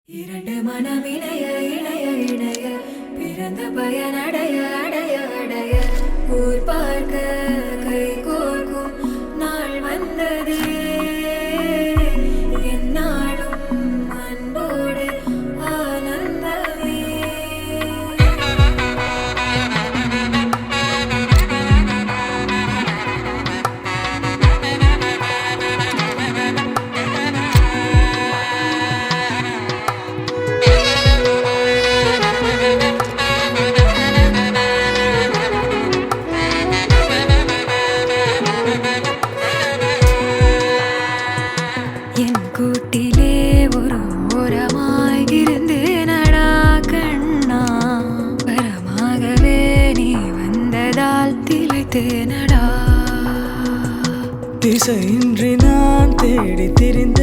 இரண்டு மனம் இணைய இணைய இணைய பிறந்த பயனடைய அடைய அடைய ஊர் பார்க்க கை கோர்க்கும் நாள் வந்ததே என்னாலும் அன்போடு ஆனந்தமே. என் கூட்டிலே ஒரு ஓரமாய் இருந்தேனடா கண்ணா, வரமாகவே நீ வந்ததால் திளைத்தேனடா. திசையின்றி நான் தேடி திரிந்த